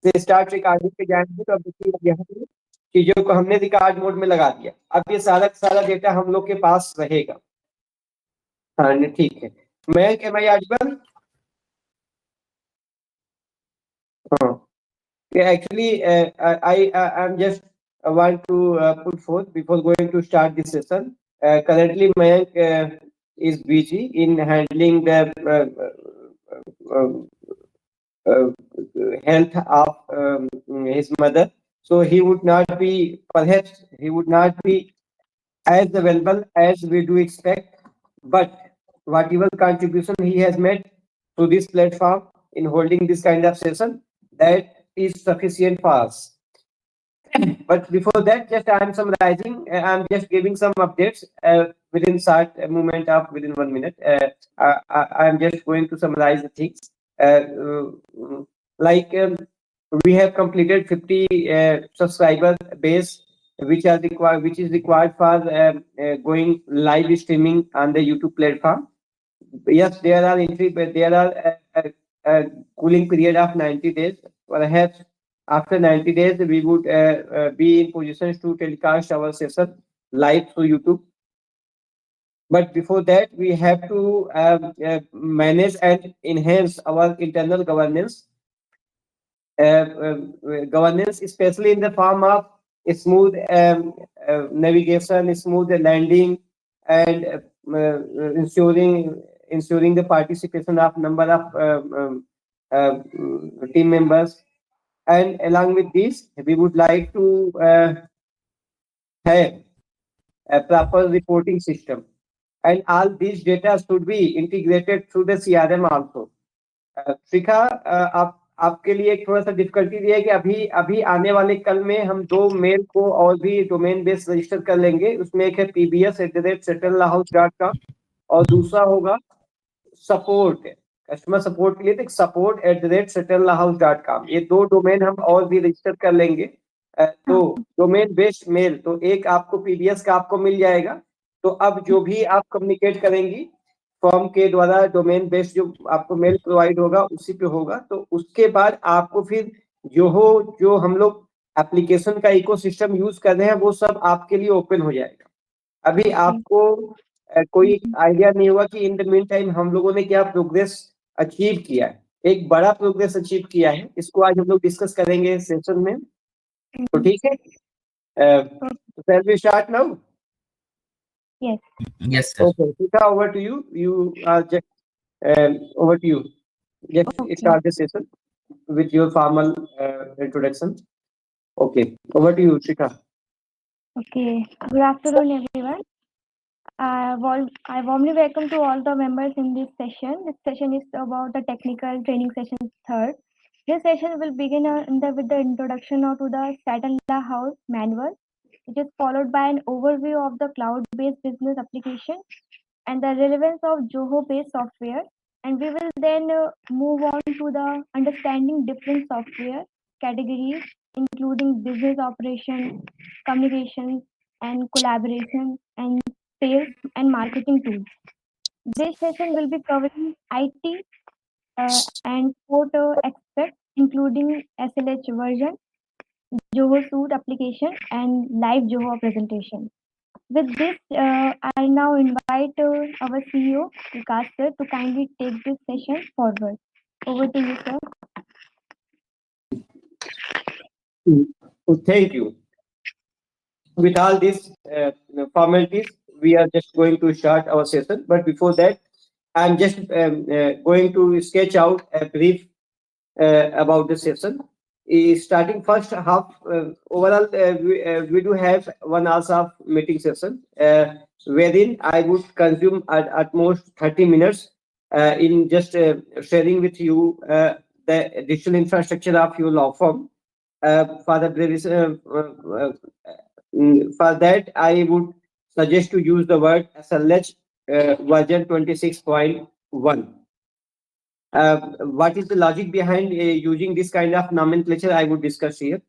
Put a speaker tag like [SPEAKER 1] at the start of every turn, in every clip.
[SPEAKER 1] से start recording पे जाएंगे तो अब देखिए यहाँ पे चीजों को हमने रिकॉर्ड मोड में लगा दिया। अब ये सारा का सारा डेटा हम लोग के पास रहेगा। हाँ ठीक है। मैं एम आई आजबल। हाँ actually I'm just want to put forth before going to start this session. Currently Mayank is busy in handling the uh, uh, health of his mother, so he would not be, perhaps he would not be as available as we do expect, but whatever contribution he has made to this platform in holding this kind of session, that is sufficient for us. But before that, just I am summarizing. I'm just giving some updates within short movement of within 1 minute. I am just going to summarize the things. Like we have completed 50 subscriber base, which is required for going live streaming on the YouTube platform. Yes, there are entry, but there are cooling period of 90 days. Perhaps after 90 days, we would be in positions to telecast our session live through YouTube. But before that, we have to manage and enhance our internal governance. Governance, especially in the form of a smooth navigation, smooth landing, and ensuring the participation of number of team members. And along with this, we would like to have a proper reporting system, and all these data should be integrated through the CRM also. शिखा, आप आपके लिए एक थोड़ा सा difficulty ये है कि अभी अभी आने वाले कल में हम 2 मेल को और भी डोमेन बेस रजिस्टर कर लेंगे। उसमें एक है pbs@settlehouse.com और दूसरा होगा सपोर्ट, कस्टमर सपोर्ट के लिए तो support@settlehouse.com। ये 2 डोमेन हम और भी रजिस्टर कर लेंगे। तो डोमेन बेस्ड मेल तो एक आपको पीबीएस का आपको मिल जाएगा। तो अब जो भी आप कम्युनिकेट करेंगी फॉर्म के द्वारा, डोमेन बेस्ड जो आपको मेल प्रोवाइड होगा उसी पे होगा। तो उसके बाद आपको फिर जो हम लोग एप्लीकेशन का इकोसिस्टम यूज कर रहे हैं वो सब आपके लिए ओपन हो जाएगा। अभी आपको कोई आइडिया नहीं होगा कि इन द मीन टाइम हम लोगों ने क्या प्रोग्रेस अचीव किया है। एक बड़ा प्रोग्रेस अचीव किया है, इसको आज हम लोग डिस्कस करेंगे सेशन में। तो ठीक है, shall we start now?
[SPEAKER 2] Yes.
[SPEAKER 3] Yes, sir.
[SPEAKER 1] Okay, Sita, over to you. You are just over to you. Just start the session with your formal introduction. Okay, over to you, Shika.
[SPEAKER 2] Okay. Good afternoon, everyone. I warmly welcome to all the members in this session. This session is about the technical training session third. This session will begin with the introduction to the Satella House manual, which is followed by an overview of the cloud-based business application and the relevance of Zoho-based software. And we will then move on to the understanding different software categories, including business operation, communication, and collaboration, and sales and marketing tools. This session will be covering IT and support aspects, including SLH version, Zoho Suite application, and live Zoho presentation. With this, I now invite our CEO, Vikas sir, to kindly take this session forward. Over to you, sir.
[SPEAKER 1] Thank you. With all these formalities, we are just going to start our session. But before that, I'm just going to sketch out a brief about the session. Starting first half, overall, we do have 1 hour of meeting session, wherein I would consume at most 30 minutes in just sharing with you the digital infrastructure of your law firm. For that, I would suggest to use the word SLH version 26.1. What is the logic behind using this kind of nomenclature I would discuss here.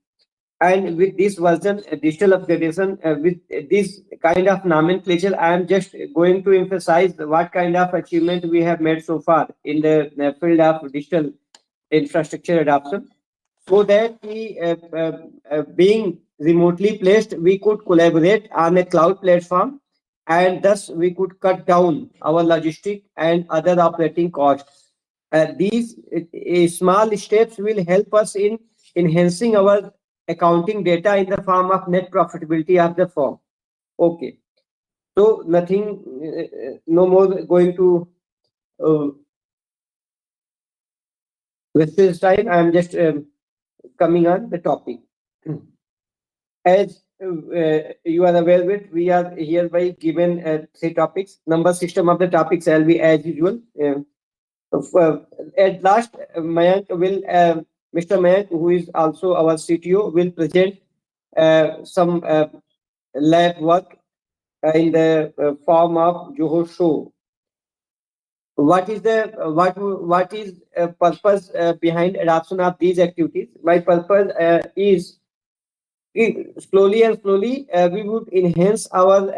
[SPEAKER 1] And with this version, digital upgradation, with this kind of nomenclature, I am just going to emphasize what kind of achievement we have made so far in the field of digital infrastructure adoption. so that being remotely placed, we could collaborate on a cloud platform, and thus we could cut down our logistic and other operating costs. These small steps will help us in enhancing our accounting data in the form of net profitability of the firm. Okay, so nothing, no more going to waste this time. I am just coming on the topic. As you are aware with, we are hereby given three topics. Number system of the topics shall be as usual. At last, Mayank will, Mr. Mayank, who is also our CTO, will present some lab work in the form of Johor Show. What is the what is purpose behind adoption of these activities? My purpose is slowly and slowly we would enhance our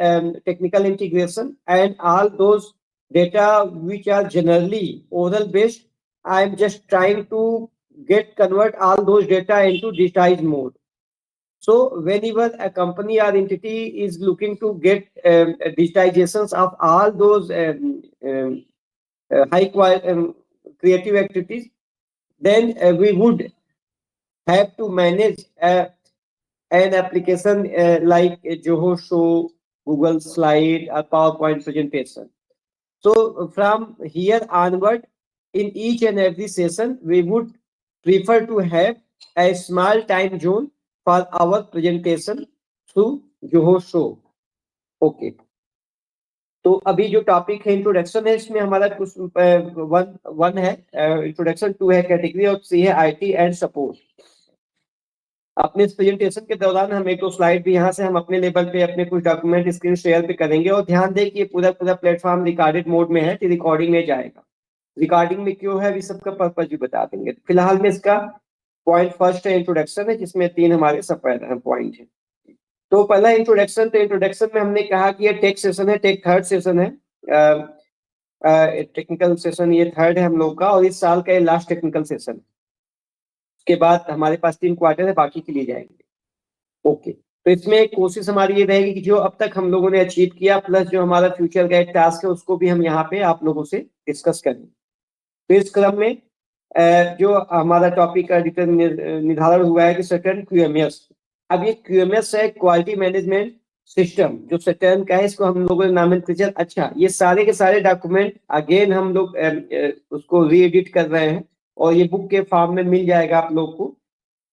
[SPEAKER 1] technical integration, and all those data which are generally oral based, I'm just trying to convert all those data into digitized mode. So whenever a company or entity is looking to get digitizations of all those high quality creative activities, then we would have to manage an application like a Johor Show, Google Slide, or PowerPoint presentation. So from here onward, in each and every session, we would prefer to have a small time zone for our presentation through Johor Show. Okay. तो अभी जो topic है introduction है, इसमें हमारा कुछ one है introduction, 2 है कैटेगरी, और 3 है आईटी एंड सपोर्ट. अपने इस प्रेजेंटेशन के दौरान हम एक दो स्लाइड भी यहाँ से हम अपने लेवल पे अपने कुछ डॉक्यूमेंट स्क्रीन शेयर पे करेंगे. और ध्यान दें कि ये पूरा प्लेटफॉर्म रिकॉर्डेड मोड में है, रिकॉर्डिंग में जाएगा. रिकॉर्डिंग में क्यों है, इस सबका पर्पज भी बता देंगे. फिलहाल में इसका पॉइंट फर्स्ट है इंट्रोडक्शन है, जिसमें 3 हमारे सब पॉइंट है. तो पहला इंट्रोडक्शन, तो इंट्रोडक्शन में हमने कहा कि ये टेक सेशन है, टेक थर्ड सेशन है, टेक्निकल सेशन ये थर्ड है हम लोग का, और इस साल का ये लास्ट टेक्निकल सेशन. उसके बाद हमारे पास 3 क्वार्टर है, बाकी के लिए जाएंगे. ओके, तो इसमें कोशिश हमारी ये रहेगी कि जो अब तक हम लोगों ने अचीव किया, प्लस जो हमारा फ्यूचर का एक टास्क है, उसको भी हम यहाँ पे आप लोगों से डिस्कस करें. तो इस क्रम में जो हमारा टॉपिक का निर्धारण हुआ है कि सर्टेन क्यूएमएस. अब ये क्यूएमएस है, क्वालिटी मैनेजमेंट सिस्टम, जो सर्टेन का है, इसको हम लोगों ने नामिनेशन. अच्छा, ये सारे के सारे डॉक्यूमेंट अगेन हम लोग उसको री एडिट कर रहे हैं, और ये बुक के फॉर्म में मिल जाएगा आप लोग को.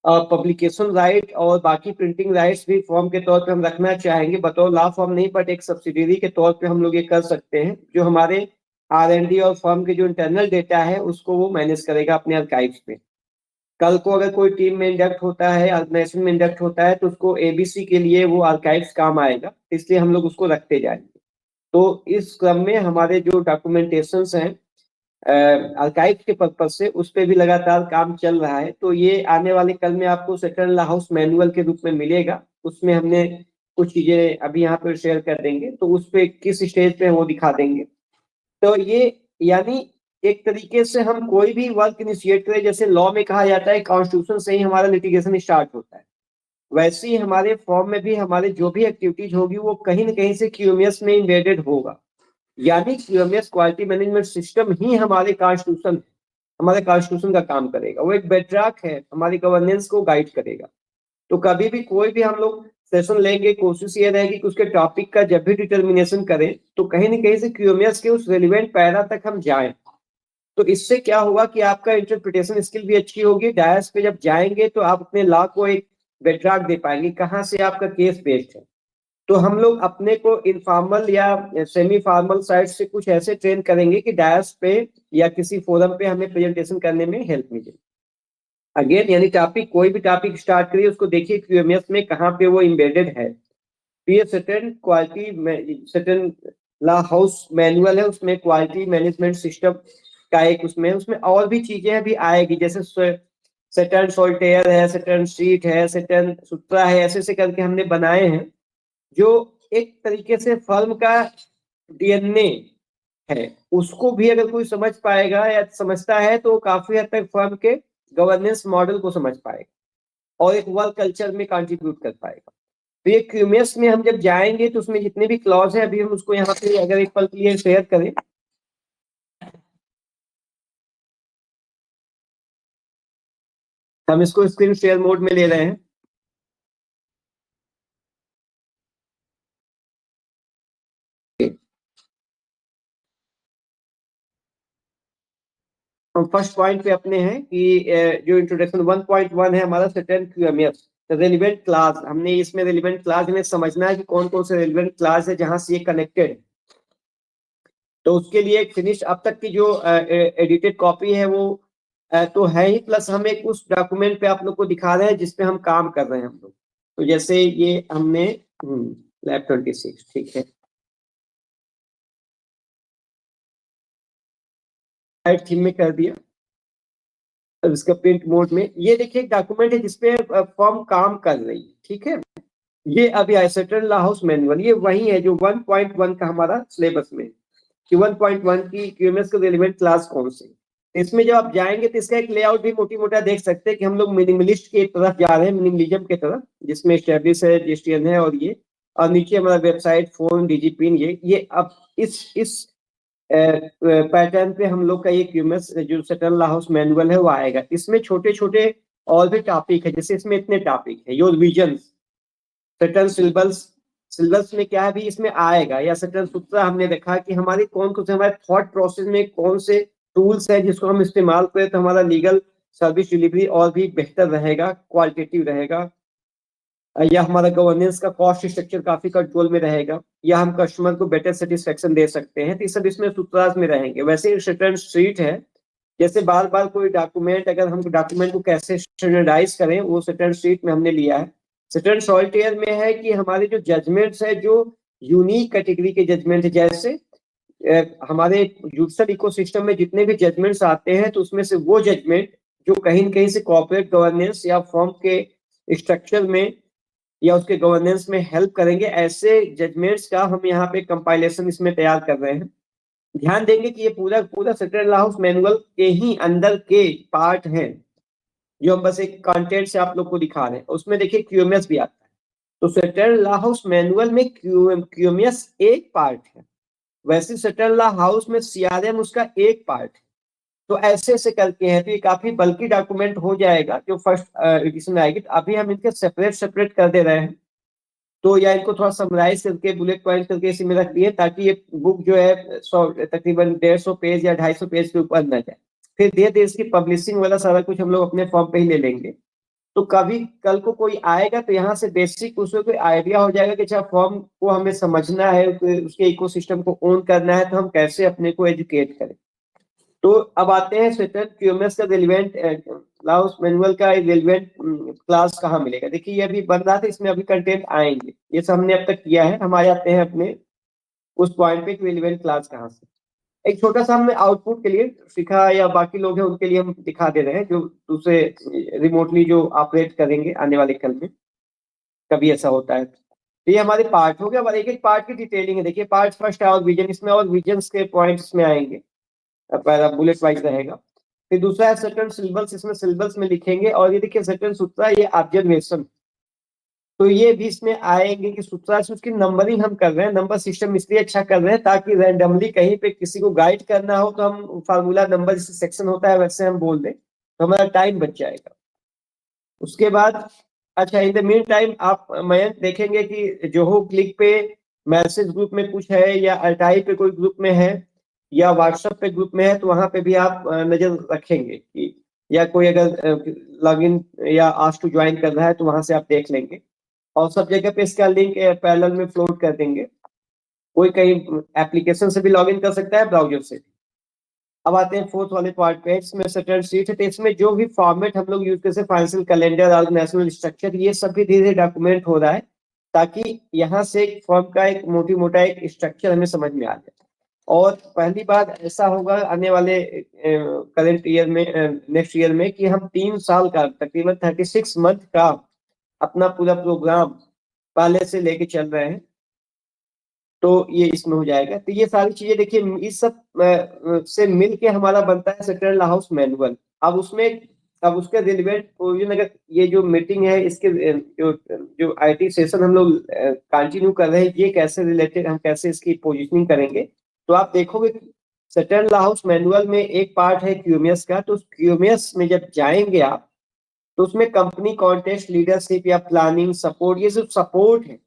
[SPEAKER 1] पब्लिकेशन राइट और बाकी प्रिंटिंग राइट्स भी फॉर्म के तौर पे हम रखना चाहेंगे, बतौर लॉ फॉर्म नहीं, बट एक सब्सिडरी के तौर पे हम लोग ये कर सकते हैं. जो हमारे R&D और फर्म के जो इंटरनल डेटा है, उसको वो मैनेज करेगा अपने आर्काइव्स पे. कल को अगर कोई टीम में इंडक्ट होता है, ऑर्गेनाइजेशन में इंडक्ट होता है, तो उसको ABC के लिए वो आर्काइव्स काम आएगा, इसलिए हम लोग उसको रखते जाएंगे. तो इस क्रम में हमारे जो डॉक्यूमेंटेशन हैं आर्काइव के पर्पज से, उस पर भी लगातार काम चल रहा है. तो ये आने वाले कल में आपको सेकंड लॉ हाउस मैनुअल के रूप में मिलेगा. उसमें हमने कुछ चीजें अभी यहाँ पर शेयर कर देंगे, तो उस पर किस स्टेज पे वो दिखा देंगे. तो ये यानी एक तरीके से हम कोई भी वर्क इनिशिएट करें, जैसे लॉ में कहा जाता है कॉन्स्टिट्यूशन से ही हमारा लिटिगेशन स्टार्ट होता है, वैसे ही हमारे फॉर्म में भी हमारे जो भी एक्टिविटीज होगी वो कहीं ना कहीं से क्यूएमएस में इम्बेडेड होगा. यानी क्यूएमएस क्वालिटी मैनेजमेंट सिस्टम ही हमारे कॉन्स्टिट्यूशन का काम करेगा. वो एक बेडरॉक है, हमारी गवर्नेंस को गाइड करेगा. तो कभी भी कोई भी हम लोग सेशन लेंगे, कोशिश ये रहेगी कि उसके टॉपिक का जब भी डिटर्मिनेशन करें, तो कहीं ना कहीं से क्यूएमएस के उस रेलिवेंट पैरा तक हम जाएं. तो इससे क्या होगा कि आपका इंटरप्रिटेशन स्किल भी अच्छी होगी. डायस पे जब जाएंगे तो आप अपने लॉ को एक बेडरॉक दे पाएंगे, कहाँ से आपका केस बेस्ड है. तो हम लोग अपने को इनफॉर्मल या सेमी फॉर्मल साइड से कुछ ऐसे ट्रेन करेंगे कि डायस पे या किसी फोरम पे हमें प्रेजेंटेशन करने में हेल्प मिले. अगेन यानी टॉपिक, कोई भी टॉपिक स्टार्ट करिए, उसको देखिए क्यूएमएस में कहाँ पे वो इम्बेडेड है. तो ये certain quality certain law house manual है, उसमें क्वालिटी मैनेजमेंट सिस्टम का एक उसमें और भी चीजें भी आएगी, जैसे सर्टेन सॉल्टेयर है, सर्टेन शीट है, सर्टेन सूत्रा है, ऐसे ऐसे करके हमने बनाए हैं, जो एक तरीके से फर्म का डीएनए है. उसको भी अगर कोई समझ पाएगा या समझता है, तो काफी हद तक फर्म के गवर्नेंस मॉडल को समझ पाएगा और एक वर्क कल्चर में कंट्रीब्यूट कर पाएगा। तो ये क्यूएमएस में हम जब जाएंगे तो उसमें जितने भी क्लॉज है अभी हम उसको यहाँ पे अगर एक पल के लिए शेयर करें, हम इसको स्क्रीन शेयर मोड में ले रहे हैं। हम फर्स्ट पॉइंट पे अपने हैं कि जो इंट्रोडक्शन 1.1 है हमारा सर्टेन क्यूएमएस रेलिवेंट क्लास। हमने इसमें रेलिवेंट क्लास हमें समझना है कि कौन कौन से रेलिवेंट क्लास है जहां से ये कनेक्टेड। तो उसके लिए एक फिनिश अब तक की जो एडिटेड कॉपी है वो तो है ही, प्लस हम एक उस डॉक्यूमेंट पे आप लोग को दिखा रहे हैं जिसपे हम काम कर रहे हैं हम लोग। तो जैसे ये हमने लैब 26 ठीक है, थीम में कर दिया। अब इसका प्रिंट मोड में ये देखिए एक डॉक्यूमेंट है जिसपे फॉर्म काम कर रही है, ठीक है। ये अभी आइसोटन ला हाउस मैनुअल ये वही है जो 1.1 का हमारा सिलेबस में कि 1.1 की क्यूएमएस के रिलेवेंट क्लास कौन से। इसमें जब आप जाएंगे तो इसका एक लेआउट भी मोटी मोटा देख सकते हैं कि हम लोग मिनिमलिस्ट की तरफ जा रहे हैं, मिनिमलिज्म की तरफ, जिसमें एस्टेब्लिश है, जीएसटीएन है और ये, और नीचे हमारा वेबसाइट, फोन, डिजिपिन, ये अब इस पैटर्न पे हम लोग का ये क्यूएमएस जो सेटल ला हाउस मैनुअल है वो आएगा। इसमें छोटे छोटे और भी टॉपिक है, जैसे इसमें इतने टॉपिक है, your vision, certain syllabus, syllabus में क्या है भी इसमें आएगा, या सर्टन सूत्र हमने देखा कि हमारी कौन कौन से हमारे थॉट प्रोसेस में कौन से टूल्स है जिसको हम इस्तेमाल करें तो हमारा लीगल सर्विस डिलीवरी और भी बेहतर रहेगा, क्वालिटेटिव रहेगा, या हमारा गवर्नेंस का कॉस्ट स्ट्रक्चर काफी कंट्रोल में रहेगा, या हम कस्टमर को बेटर सेटिस्फेक्शन दे सकते हैं। तो ये सब इसमें सूत्रास में रहेंगे। वैसे ही सर्टन स्ट्रीट है, जैसे बार बार कोई डॉक्यूमेंट, अगर हम डॉक्यूमेंट को कैसे स्टैंडर्डाइज करें वो सर्टन स्ट्रीट में हमने लिया है। सर्टन सॉल्टेयर में है कि हमारे जो जजमेंट्स है जो यूनिक कैटेगरी के जजमेंट है, जैसे हमारे जुडिशल इकोसिस्टम में जितने भी जजमेंट्स आते हैं तो उसमें से वो जजमेंट जो कहीं न कहीं से कॉर्पोरेट गवर्नेंस या फर्म के स्ट्रक्चर में या उसके गवर्नेंस में हेल्प करेंगे, ऐसे जजमेंट्स का हम यहाँ पे कंपाइलेशन इसमें तैयार कर रहे हैं। ध्यान देंगे कि ये पूरा पूरा सेटल ला हाउस मैनुअल के ही अंदर के पार्ट हैं जो हम बस एक कंटेंट से आप लोग को दिखा रहे हैं। उसमें देखिए क्यूएमएस भी आता है, तो सेटल ला हाउस मैनुअल में क्यूएमएस एक पार्ट है, वैसे सेटल ला हाउस में सीआरएम उसका एक पार्ट है। तो ऐसे ऐसे करके हैं, तो ये काफी बल्कि डॉक्यूमेंट हो जाएगा जो फर्स्ट एडिशन में आएगी। तो अभी हम इनके सेपरेट सेपरेट कर दे रहे हैं, तो या इनको थोड़ा समराइज करके बुलेट पॉइंट करके इसी में रख दिए ताकि ये बुक जो है 100 तकरीबन 150 पेज या 250 पेज के ऊपर न जाए। फिर धीरे धीरे इसकी पब्लिशिंग वाला सारा कुछ हम लोग अपने फॉर्म पे ही ले लेंगे। तो कभी कल को कोई आएगा तो यहाँ से बेसिक उसको कोई आइडिया हो जाएगा कि अच्छा फॉर्म को हमें समझना है, उसके इकोसिस्टम को ओन करना है, तो हम कैसे अपने को एजुकेट करें। तो अब आते हैं स्वेटर क्यूएमएस का रेलिवेंट क्लास मैनुअल का रेलिवेंट क्लास कहाँ मिलेगा। देखिए ये अभी बन रहा था, इसमें अभी कंटेंट आएंगे, ये सब हमने अब तक किया है। हम आ जाते हैं अपने उस पॉइंट पे रेलिवेंट क्लास कहाँ से। एक छोटा सा हमने आउटपुट के लिए सीखा, या बाकी लोग हैं उनके लिए हम दिखा दे रहे हैं जो दूसरे रिमोटली जो ऑपरेट करेंगे आने वाले कल में, कभी ऐसा होता है। तो ये हमारे पार्ट हो गया, और एक एक पार्ट की डिटेलिंग है। देखिए पार्ट फर्स्ट है और विजन, इसमें और विजन के पॉइंट्स में आएंगे, पहला बुलेट वाइज रहेगा। फिर दूसरा है सर्टेन सिलेबस, इसमें सिलेबस में लिखेंगे। और ये देखिए सर्टेन सूत्रा, ये ऑब्जर्वेशन, तो ये भी इसमें आएंगे कि सूत्रा से उसकी नंबरिंग हम कर रहे हैं। नंबर सिस्टम इसलिए अच्छा कर रहे हैं ताकि रैंडमली कहीं पे किसी को गाइड करना हो तो हम फार्मूला नंबर जैसे सेक्शन होता है वैसे हम बोल दें तो हमारा टाइम बच जाएगा। उसके बाद अच्छा इन द मीन टाइम आप मयंक देखेंगे कि जोहो क्लिक पे मैसेज ग्रुप में कुछ है, या अल्टाई पे कोई ग्रुप में है, या व्हाट्सएप पे ग्रुप में है, तो वहां पे भी आप नजर रखेंगे कि या कोई अगर लॉगिन या आस्क टू ज्वाइन कर रहा है तो वहां से आप देख लेंगे। और सब जगह पे इसका लिंक पैरेलल में फ्लोट कर देंगे। कोई कहीं एप्लीकेशन से भी लॉगिन कर सकता है, ब्राउजर से। अब आते हैं फोर्थ वाले पार्ट पे, इसमें सेटल शीट है। तो इसमें जो भी फॉर्मेट हम लोग यूज करते हैं, फाइनेंशियल कैलेंडर, ऑर्गेनाइजेशनल स्ट्रक्चर, ये सब भी धीरे धीरे डॉक्यूमेंट हो रहा है ताकि यहाँ से एक फॉर्म का एक मोटी मोटा एक स्ट्रक्चर हमें समझ में आ जाए। और पहली बार ऐसा होगा आने वाले करंट ईयर में, नेक्स्ट ईयर में, कि हम 3 साल का तकरीबन 36 मंथ का अपना पूरा प्रोग्राम पहले से लेके चल रहे हैं। तो ये इसमें हो जाएगा। तो ये सारी चीजें देखिए इस सब से मिल के हमारा बनता है सेटल हाउस मैनुअल। अब उसमें अब उसके रिलेवेंट प्रोविजन, अगर ये जो मीटिंग है इसके जो जो आईटी सेशन हम लोग कंटिन्यू कर रहे हैं, ये कैसे रिलेटेड, हम कैसे इसकी पोजीशनिंग करेंगे, तो आप देखोगे सटर्न लॉ हाउस मैनुअल में एक पार्ट है क्यूएमएस का। तो क्यूएमएस में जब जाएंगे आप, तो उसमें कंपनी कॉन्टेस्ट, लीडरशिप या प्लानिंग, सपोर्ट, ये सब सपोर्ट है।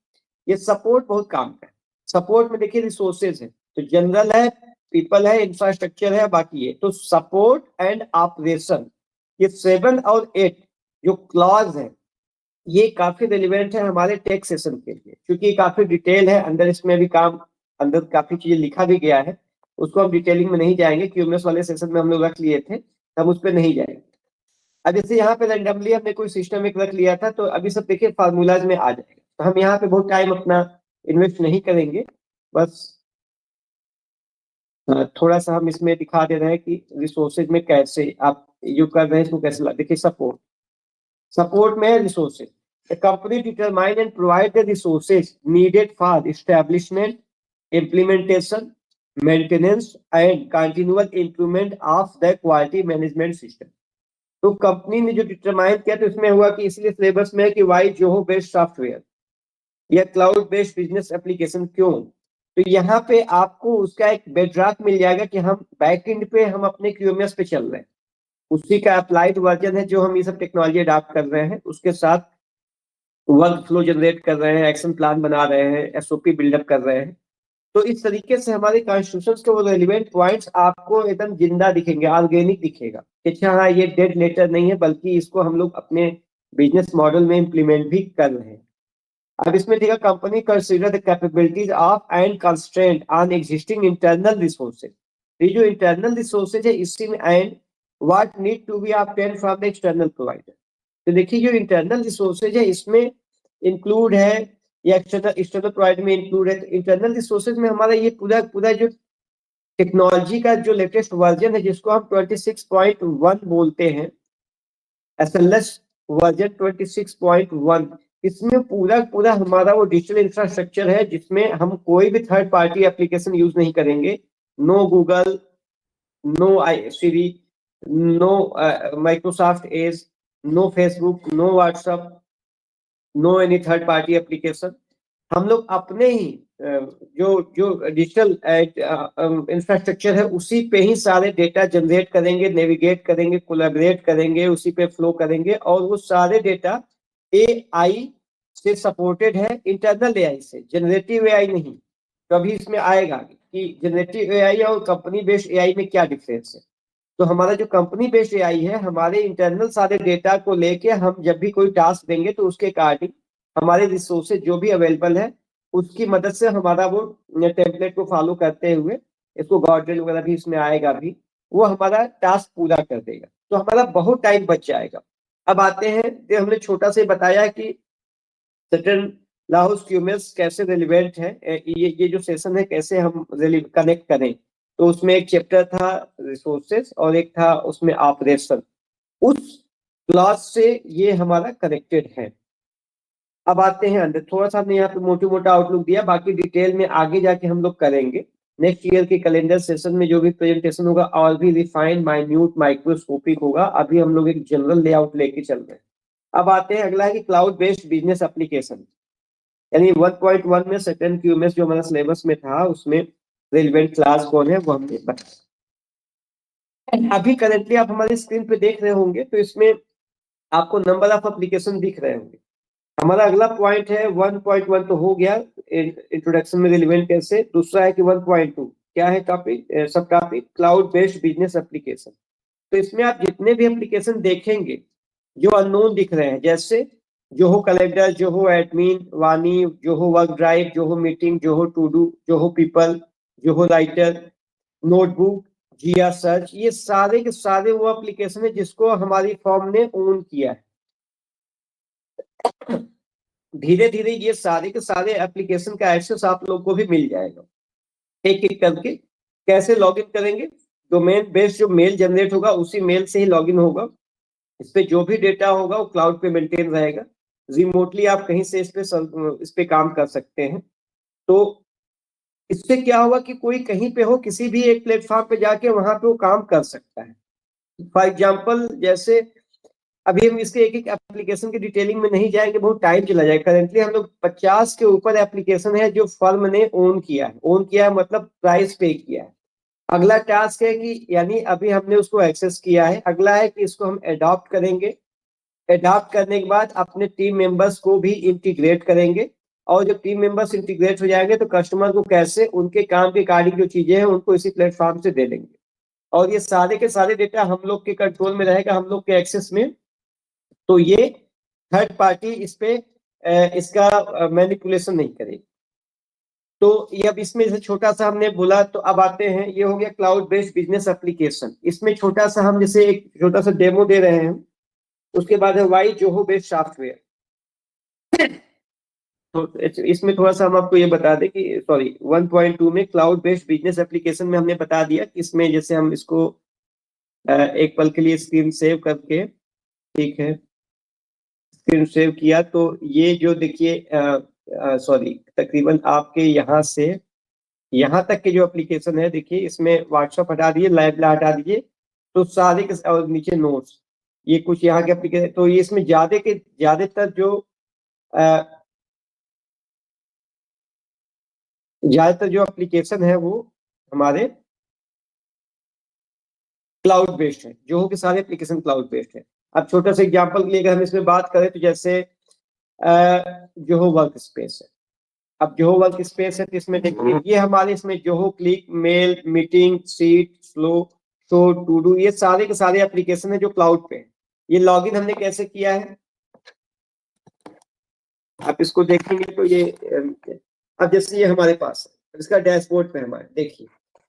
[SPEAKER 1] ये सपोर्ट बहुत काम का है। सपोर्ट में देखिए रिसोर्सेज है, तो जनरल है, पीपल है, इंफ्रास्ट्रक्चर है, बाकी है। तो सपोर्ट एंड ऑपरेशन, ये 7 और 8 जो क्लॉज है, ये काफी रिलेवेंट है हमारे टेक सेशन के लिए, क्योंकि काफी डिटेल है अंदर, इसमें भी काम, अंदर काफी चीजें लिखा भी गया है। उसको हम डिटेलिंग में नहीं जाएंगे, क्यूएमएस वाले सेशन में हम लोग रख लिए थे, हम उस पर नहीं जाएंगे। अब जैसे यहाँ पे रैंडमली हमने कोई सिस्टम एक रख लिया था, तो अभी सब देखिए फार्मूलाज में आ जाएगा, तो हम यहाँ पे बहुत टाइम अपना इन्वेस्ट नहीं करेंगे। बस थोड़ा सा हम इसमें दिखा दे रहे हैं कि रिसोर्सेज में कैसे आप जो कर रहे हैं इसको कैसे ला। देखिए सपोर्ट, सपोर्ट में resources, the company determine and provide the resources needed for establishment, implementation, maintenance and continual improvement of the quality management system। तो कंपनी ने जो डिटरमाइन किया, तो इसमें हुआ कि इसलिए सिलेबस में है कि वाई जोहो बेस्ड सॉफ्टवेयर या क्लाउड बेस्ड बिजनेस एप्लीकेशन क्यों। तो यहाँ पे आपको उसका एक बेडरॉक मिल जाएगा कि हम बैक एंड पे हम अपने क्यूएमएस पे चल रहे हैं, उसी का अप्लाइड वर्जन है जो हम ये सब टेक्नोलॉजी अडॉप्ट कर रहे हैं, उसके साथ वर्क फ्लो जनरेट कर रहे हैं, एक्शन प्लान बना रहे हैं, एसओपी बिल्डअप कर रहे हैं। तो इस तरीके से हमारे कॉन्स्टिट्यूशन के वो रेलिवेंट पॉइंट्स आपको एकदम जिंदा दिखेंगे, ऑर्गेनिक दिखेगा कि अच्छा हाँ ये डेड लेटर नहीं है, बल्कि इसको हम लोग अपने बिजनेस मॉडल में इंप्लीमेंट भी कर रहे हैं। अब इसमें देखा company consider the capabilities of and constraint on existing internal resources. ये जो इंटरनल रिसोर्सेज है इसी में and what need to be obtained from the external provider. तो देखिए जो इंटरनल रिसोर्सेज है इसमें इंक्लूड है, या एक्सटर्नल प्रोवाइडर में इंक्लूड है। तो इंटरनल रिसोर्सेज में हमारा ये पूरा पूरा जो टेक्नोलॉजी का जो लेटेस्ट वर्जन है, जिसको हम 26.1 बोलते हैं, एसएलएस वर्जन 26.1, इसमें पूरा पूरा हमारा वो डिजिटल इंफ्रास्ट्रक्चर है, जिसमें हम कोई भी थर्ड पार्टी एप्लीकेशन यूज नहीं करेंगे। No Google, no I Siri, no Microsoft Edge, no Facebook, no WhatsApp, no any third party application. हम लोग अपने ही जो जो डिजिटल इंफ्रास्ट्रक्चर है उसी पे ही सारे डेटा जनरेट करेंगे, नेविगेट करेंगे, कोलैबोरेट करेंगे, उसी पे फ्लो करेंगे, और वो सारे डेटा एआई से सपोर्टेड है, इंटरनल एआई से, जनरेटिव एआई नहीं। कभी इसमें आएगा कि जनरेटिव एआई और कंपनी बेस्ड एआई में क्या डिफरेंस है। तो हमारा जो कंपनी बेस्ड एआई है, हमारे इंटरनल सारे डेटा को लेके हम जब भी कोई टास्क देंगे तो उसके अकॉर्डिंग हमारे रिसोर्सेज जो भी अवेलेबल है उसकी मदद से हमारा वो टेम्पलेट को फॉलो करते हुए, इसको गार्डन वगैरह भी इसमें आएगा भी, वो हमारा टास्क पूरा कर देगा, तो हमारा बहुत टाइम बच जाएगा। अब आते हैं, जो हमने छोटा से बताया कि सटर्न लाहौस क्यूएमएस कैसे रिलेवेंट है, ये जो सेशन है कैसे हम कनेक्ट करें। तो उसमें एक चैप्टर था रिसोर्सेज और एक था उसमें ऑपरेशन, उस क्लास से ये हमारा कनेक्टेड है। अब आते हैं अंदर, थोड़ा सा हमने यहाँ पे मोटी मोटा आउटलुक दिया, बाकी डिटेल में आगे जाके हम लोग करेंगे। नेक्स्ट ईयर के कैलेंडर सेशन में जो भी प्रेजेंटेशन होगा और भी रिफाइंड, माइन्यूट, माइक्रोस्कोपिक होगा। अभी हम लोग एक जनरल लेआउट लेके चल रहे हैं। अब आते हैं अगला है कि क्लाउड बेस्ड बिजनेस एप्लीकेशन, यानी 1.1 में सेकंड क्यूएमएस जो हमारा सिलेबस में था उसमें रिलेवेंट क्लास कौन है वो हमने बताया। अभी करेंटली आप हमारी स्क्रीन पे देख रहे होंगे, तो इसमें आपको नंबर ऑफ एप्लीकेशन दिख रहे होंगे। हमारा अगला पॉइंट है 1.1 तो हो गया इंट्रोडक्शन में रिलेवेंट कैसे। दूसरा है कि 1.2 क्या है टॉपिक, सब topic cloud based business application. तो इसमें आप जितने भी एप्लीकेशन देखेंगे जो अननोन दिख रहे हैं, जैसे Zoho calendar, Zoho admin, Vani, Zoho work drive, Zoho meeting, Zoho to do, Zoho people, Zoho writer, notebook, Zia search, ये सारे के सारे वो एप्लीकेशन है जिसको हमारी फॉर्म ने ओन किया है। धीरे धीरे ये सारे के सारे एप्लीकेशन का एक्सेस आप लोग को भी मिल जाएगा। एक एक करके कैसे लॉगिन करेंगे, डोमेन बेस्ड जो मेल जनरेट होगा उसी मेल से ही लॉगिन होगा। इस पे जो भी डेटा होगा वो क्लाउड पे मेंटेन रहेगा, रिमोटली आप कहीं से इस पे काम कर सकते हैं। तो इससे क्या होगा कि कोई कहीं पे हो, किसी भी एक प्लेटफॉर्म पे जाके वहां पे वो काम कर सकता है। फॉर एग्जाम्पल जैसे अभी हम इसके एक एक एप्लीकेशन की डिटेलिंग में नहीं जाएंगे, बहुत टाइम चला जाएगा। करेंटली हम लोग 50 के ऊपर एप्लीकेशन है जो फर्म ने ओन किया है मतलब प्राइस पे किया है। अगला टास्क है कि यानी अभी हमने उसको एक्सेस किया है, अगला है कि इसको हम अडॉप्ट करेंगे। अडॉप्ट करने के बाद अपने टीम मेंबर्स को भी इंटीग्रेट करेंगे, और जब टीम मेंबर्स इंटीग्रेट हो जाएंगे तो कस्टमर को कैसे उनके काम के अकॉर्डिंग जो चीजें हैं उनको इसी प्लेटफॉर्म से दे देंगे, और ये सारे के सारे डेटा हम लोग के कंट्रोल में रहेगा, हम लोग के एक्सेस में। तो ये थर्ड पार्टी इस पे इसका मैनिपुलेशन नहीं करेगी। तो ये अब इसमें जैसे छोटा सा हमने बोला, तो अब आते हैं, ये हो गया क्लाउड बेस्ड बिजनेस एप्लीकेशन। इसमें छोटा सा हम जैसे एक छोटा सा डेमो दे रहे हैं। उसके बाद है वाई जोहो बेस्ड सॉफ्टवेयर। तो इसमें थोड़ा सा हम आपको ये बता दें कि सॉरी 1.2 में क्लाउड बेस्ड बिजनेस एप्लीकेशन में हमने बता दिया कि इसमें जैसे हम इसको एक पल के लिए स्क्रीन सेव करके, ठीक है, स्क्रीन सेव किया तो ये जो देखिए सॉरी तकरीबन आपके यहाँ से यहाँ तक के जो एप्लीकेशन है, देखिए इसमें व्हाट्सएप हटा दिए, लाइव हटा दीजिए, तो सारे के और नीचे नोट्स, ये कुछ यहाँ के एप्लीकेशन। तो ये इसमें ज्यादातर जो एप्लीकेशन है वो हमारे क्लाउड बेस्ड है, जो कि सारे एप्लीकेशन क्लाउड बेस्ड है। अब छोटा सा एग्जांपल के लिए अगर हम इसमें बात करें तो जैसे जोहो वर्क स्पेस है। अब जोहो वर्क स्पेस है तो इसमें देखिए ये हमारे इसमें Zoho click, mail, meeting, sheet, flow, show, to do, ये सारे के सारे एप्लीकेशन है जो क्लाउड पे है। ये लॉगिन हमने कैसे किया है, आप इसको देखेंगे तो ये अब जैसे ये हमारे पास है, इसका डैशबोर्ड पे हमारे देखिए,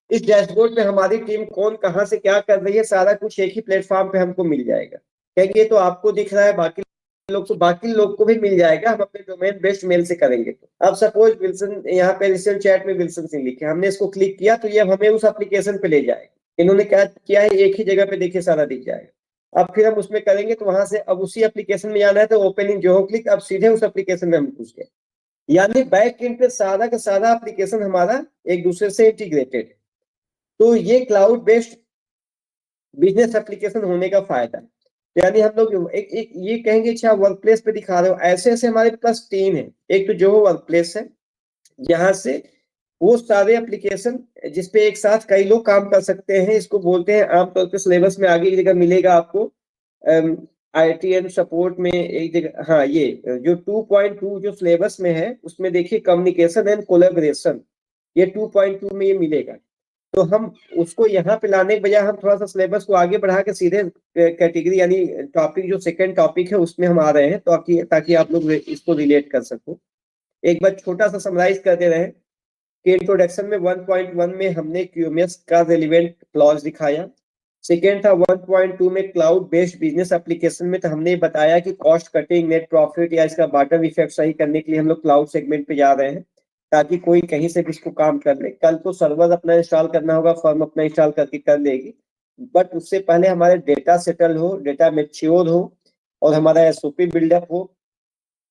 [SPEAKER 1] इस डैशबोर्ड पे हमारी टीम कौन कहाँ से क्या कर रही है सारा कुछ एक ही प्लेटफॉर्म पे हमको मिल जाएगा। कहेंगे ये तो आपको दिख रहा है, बाकी लोग को भी मिल जाएगा, हम अपने डोमेन बेस्ड मेल से करेंगे। तो अब सपोज विल्सन यहाँ पे रिसेंट चैट में विल्सन सिंह लिखे, हमने इसको क्लिक किया तो ये हमें उस एप्लीकेशन पे ले जाएगा। इन्होंने क्या किया है, एक ही जगह पे देखिए सारा दिख जाएगा। अब फिर हम उसमें करेंगे तो वहां से अब उसी एप्लीकेशन में जाना है तो ओपनिंग जोहो क्लिक, अब सीधे उस एप्लीकेशन में हम घुस गए। यानी बैक एंड पे सारा का सारा एप्लीकेशन हमारा एक दूसरे से इंटीग्रेटेड है। तो ये क्लाउड बेस्ड बिजनेस एप्लीकेशन होने का फायदा है। यानी हम लोग एक ये कहेंगे अच्छा वर्क प्लेस पे दिखा रहे हो, ऐसे ऐसे हमारे पास तीन है। एक तो जो वर्क प्लेस है, यहाँ से वो सारे एप्लीकेशन जिसपे एक साथ कई लोग काम कर सकते हैं, इसको बोलते हैं आमतौर पे सिलेबस में आगे की जगह मिलेगा आपको IT एंड सपोर्ट में एक जगह, हाँ ये जो 2.2 जो सिलेबस में है उसमें देखिए कम्युनिकेशन एंड कोलैबोरेशन, ये 2.2 में ये मिलेगा। तो हम उसको यहाँ पे लाने के बजाय हम थोड़ा सा सिलेबस को आगे बढ़ा के सीधे कैटेगरी यानी टॉपिक जो सेकंड टॉपिक है उसमें हम आ रहे हैं, ताकि आप लोग इसको रिलेट कर सको। एक बार छोटा सा समराइज कर दे रहे हैं कि इंट्रोडक्शन में 1.1 में हमने QMS का रेलिवेंट क्लॉज दिखाया। सेकेंड था 1.2 में क्लाउड बेस्ड बिजनेस एप्लीकेशन में, तो हमने बताया कि कॉस्ट कटिंग, नेट प्रॉफिट या इसका बॉटम इफेक्ट सही करने के लिए हम लोग क्लाउड सेगमेंट पे जा रहे हैं, ताकि कोई कहीं से भी इसको काम कर ले। कल को सर्वर अपना इंस्टॉल करना होगा, फर्म अपना इंस्टॉल करके कर लेगी, बट उससे पहले हमारे डेटा सेटल हो, डेटा मेच्योर हो, और हमारा SOP बिल्डअप हो।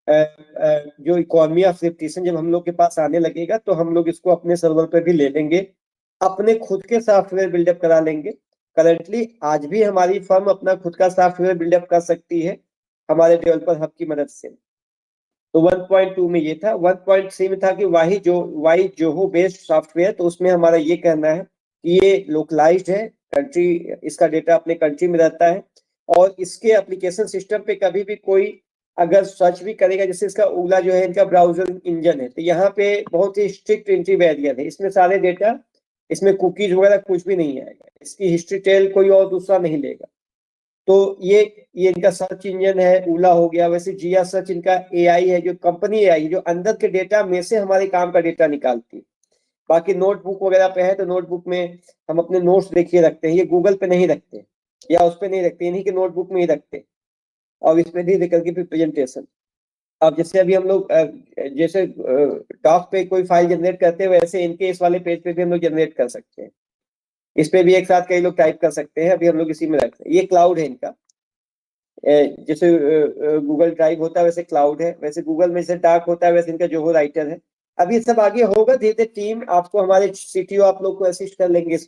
[SPEAKER 1] जो इकोनॉमी ऑफ रेपुटेशन जब हम लोग के पास आने लगेगा तो हम लोग इसको अपने सर्वर पे भी ले लेंगे, अपने खुद के सॉफ्टवेयर बिल्डअप करा लेंगे। करंटली आज भी हमारी फर्म अपना खुद का सॉफ्टवेयर बिल्डअप कर सकती है हमारे डेवलपर हब की मदद से। तो 1.2 में ये था। 1.3 में था कि वाई जोहो बेस्ड सॉफ्टवेयर, तो उसमें हमारा ये कहना है कि ये लोकलाइज्ड है, कंट्री, इसका डेटा अपने कंट्री में रहता है, और इसके एप्लीकेशन सिस्टम पे कभी भी कोई अगर सर्च भी करेगा, जैसे इसका ओला जो है इनका ब्राउजर इंजन है, तो यहाँ पे बहुत ही स्ट्रिक्ट एंट्री बैरियर है, इसमें सारे डेटा, इसमें कुकीज वगैरह कुछ भी नहीं आएगा, इसकी हिस्ट्री टेल कोई और दूसरा नहीं लेगा। तो ये इनका सर्च इंजन है, ओला हो गया। वैसे जिया सर्च इनका AI है, जो कंपनी AI जो अंदर के डेटा में से हमारे काम का डेटा निकालती है। बाकी नोटबुक वगैरह पे है तो नोटबुक में हम अपने नोट्स देखिए रखते हैं, ये गूगल पे नहीं रखते या उस पे नहीं रखते, इन्हीं के नोटबुक में ही रखते, और इसमें भी लेकर के फिर प्रेजेंटेशन। अब जैसे अभी हम लोग जैसे डॉक पे कोई फाइल जनरेट करते हैं, वैसे इनके इस वाले पेज पे भी हम लोग जनरेट कर सकते हैं। इस पे भी एक साथ कई लोग टाइप कर सकते हैं, अभी हम लोग इसी में रखते हैं। ये क्लाउड है इनका, जैसे गूगल ड्राइव होता है वैसे क्लाउड है, वैसे गूगल में जैसे डाक होता है वैसे इनका जोहो राइटर है। अब ये सब आगे होगा धीरे धीरे, टीम आपको, हमारे CTO आप लोग को असिस्ट कर लेंगे